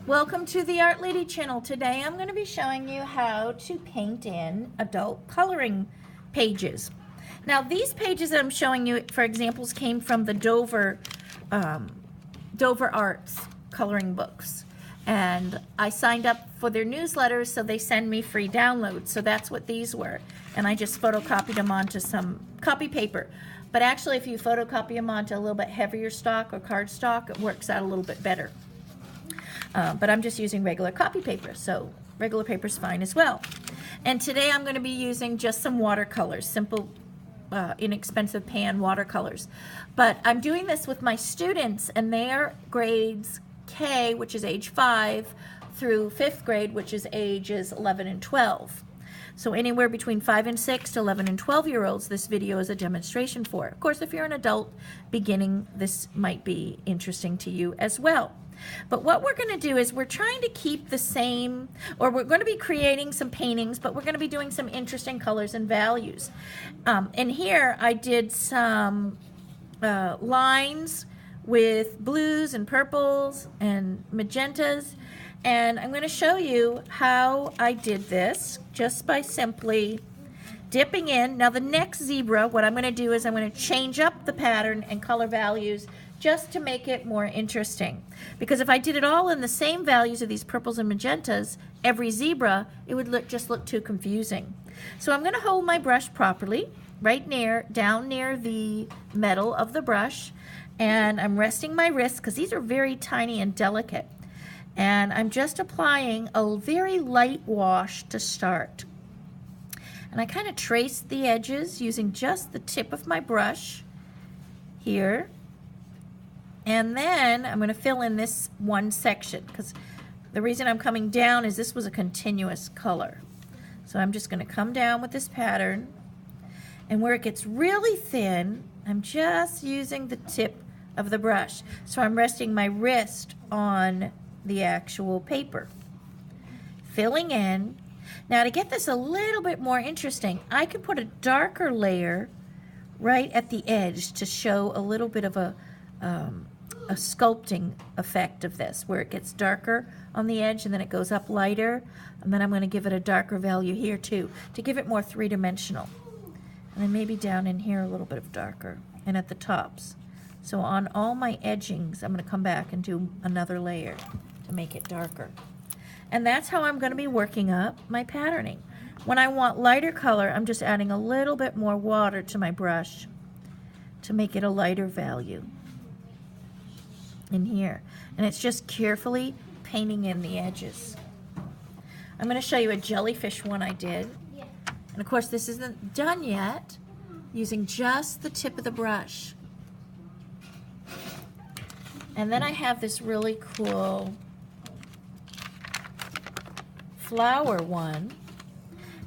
Welcome to the Art Lady channel. Today I'm going to be showing you how to paint in adult coloring pages. Now these pages that I'm showing you for examples came from the Dover Arts coloring books, and I signed up for their newsletters, so they send me free downloads. So that's what these were, and I just photocopied them onto some copy paper. But actually, if you photocopy them onto a little bit heavier stock or cardstock, it works out a little bit better. But I'm just using regular copy paper, so regular paper is fine as well. And today I'm going to be using just some watercolors, simple, inexpensive pan watercolors. But I'm doing this with my students, and they are grades K, which is age 5, through 5th grade, which is ages 11 and 12. So anywhere between 5 and 6 to 11 and 12-year-olds, this video is a demonstration for. Of course, if you're an adult beginning, this might be interesting to you as well. But what we're going to do is we're trying to keep the same, or we're going to be creating some paintings, but we're going to be doing some interesting colors and values. And here I did some lines with blues and purples and magentas, and I'm going to show you how I did this just by simply dipping in. Now the next zebra, what I'm going to do is I'm going to change up the pattern and color values just to make it more interesting. Because if I did it all in the same values of these purples and magentas, every zebra, it would just look too confusing. So I'm going to hold my brush properly, down near the metal of the brush, and I'm resting my wrists because these are very tiny and delicate. And I'm just applying a very light wash to start. And I kind of trace the edges using just the tip of my brush here. And then I'm going to fill in this one section, because the reason I'm coming down is this was a continuous color. So I'm just going to come down with this pattern, and where it gets really thin, I'm just using the tip of the brush. So I'm resting my wrist on the actual paper, filling in. Now to get this a little bit more interesting, I can put a darker layer right at the edge to show a little bit of a sculpting effect of this, where it gets darker on the edge and then it goes up lighter, and then I'm going to give it a darker value here too to give it more three-dimensional, and then maybe down in here a little bit of darker, and at the tops. So on all my edgings I'm going to come back and do another layer to make it darker. And that's how I'm going to be working up my patterning. When I want lighter color, I'm just adding a little bit more water to my brush to make it a lighter value in here. And it's just carefully painting in the edges. I'm going to show you a jellyfish one I did. And of course this isn't done yet, using just the tip of the brush. And then I have this really cool flower one.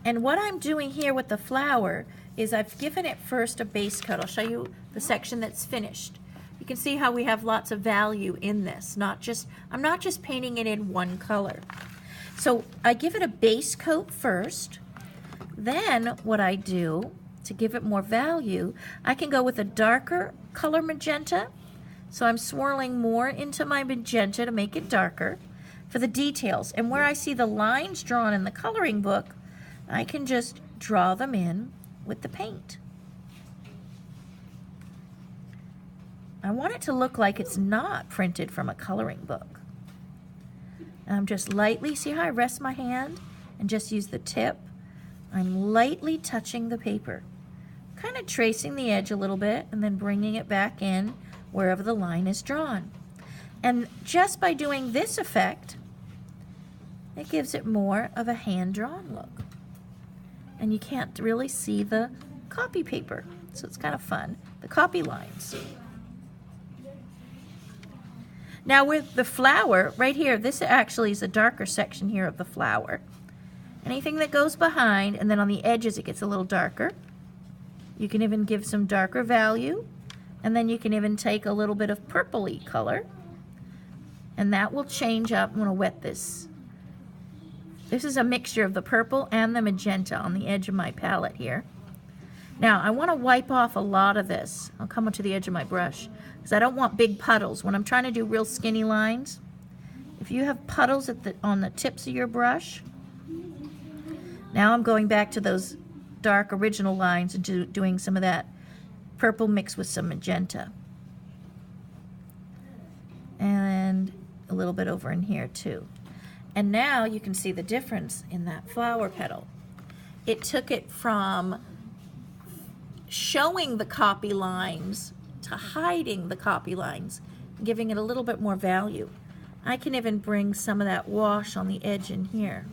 And what I'm doing here with the flower is I've given it first a base coat. I'll show you the section that's finished. You can see how we have lots of value in this. I'm not just painting it in one color. So I give it a base coat first. Then what I do to give it more value, I can go with a darker color magenta. So I'm swirling more into my magenta to make it darker for the details. And where I see the lines drawn in the coloring book, I can just draw them in with the paint. I want it to look like it's not printed from a coloring book. And I'm just lightly, see how I rest my hand and just use the tip? I'm lightly touching the paper, kind of tracing the edge a little bit and then bringing it back in wherever the line is drawn. And just by doing this effect, it gives it more of a hand-drawn look. And you can't really see the copy paper, so it's kind of fun, the copy lines. Now with the flower, right here, this actually is a darker section here of the flower. Anything that goes behind, and then on the edges it gets a little darker. You can even give some darker value, and then you can even take a little bit of purpley color, and that will change up. I'm going to wet this. This is a mixture of the purple and the magenta on the edge of my palette here. Now I want to wipe off a lot of this. I'll come up to the edge of my brush because I don't want big puddles. When I'm trying to do real skinny lines, if you have puddles on the tips of your brush, now I'm going back to those dark original lines and doing some of that purple mixed with some magenta. And a little bit over in here too. And now you can see the difference in that flower petal. It took it from showing the copy lines to hiding the copy lines, giving it a little bit more value. I can even bring some of that wash on the edge in here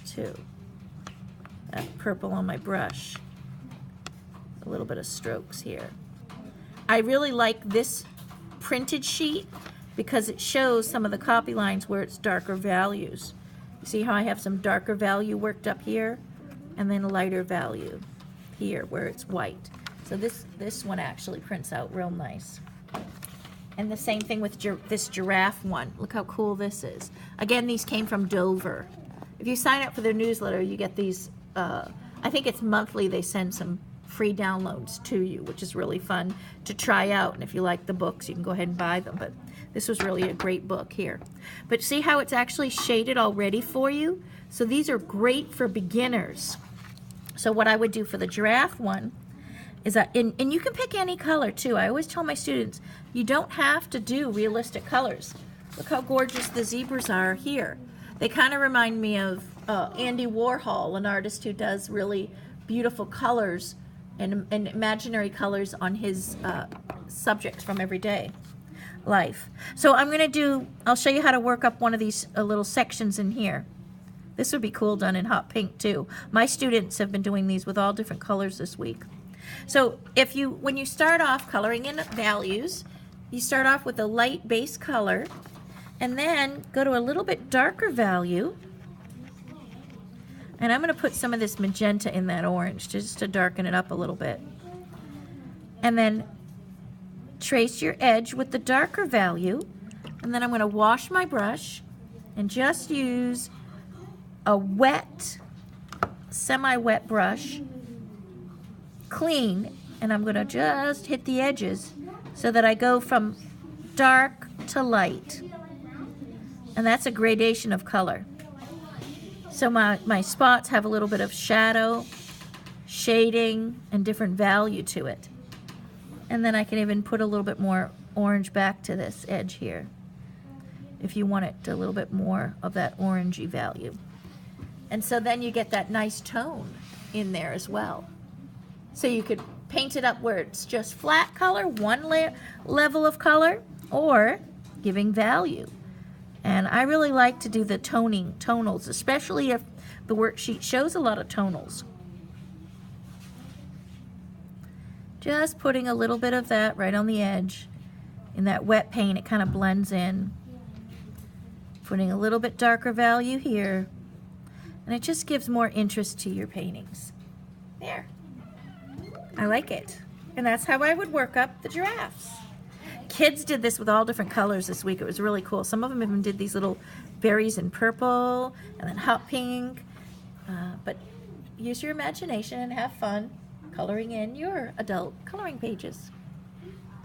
too. That purple on my brush. A little bit of strokes here. I really like this printed sheet because it shows some of the copy lines where it's darker values. You see how I have some darker value worked up here and then a lighter value here where it's white. So this one actually prints out real nice. And the same thing with this giraffe one. Look how cool this is. Again, these came from Dover. If you sign up for their newsletter, you get these, I think it's monthly, they send some free downloads to you, which is really fun to try out. And if you like the books, you can go ahead and buy them. But this was really a great book here. But see how it's actually shaded already for you? So these are great for beginners. So what I would do for the giraffe one is that, and you can pick any color too. I always tell my students, you don't have to do realistic colors. Look how gorgeous the zebras are here. They kind of remind me of Andy Warhol, an artist who does really beautiful colors and imaginary colors on his subjects from everyday life. So I'll show you how to work up one of these little sections in here. This would be cool done in hot pink too. My students have been doing these with all different colors this week. So when you start off coloring in values, you start off with a light base color and then go to a little bit darker value. And I'm going to put some of this magenta in that orange just to darken it up a little bit. And then trace your edge with the darker value. And then I'm going to wash my brush and just use a wet, semi-wet brush, clean, and I'm going to just hit the edges so that I go from dark to light. And that's a gradation of color. So my spots have a little bit of shadow, shading, and different value to it. And then I can even put a little bit more orange back to this edge here if you want it a little bit more of that orangey value. And so then you get that nice tone in there as well. So you could paint it up where it's just flat color, one level of color, or giving value. And I really like to do the tonals, especially if the worksheet shows a lot of tonals. Just putting a little bit of that right on the edge. In that wet paint, it kind of blends in. Putting a little bit darker value here. And it just gives more interest to your paintings. There. I like it. And that's how I would work up the giraffes. Kids did this with all different colors this week. It was really cool. Some of them even did these little berries in purple and then hot pink. But use your imagination and have fun coloring in your adult coloring pages.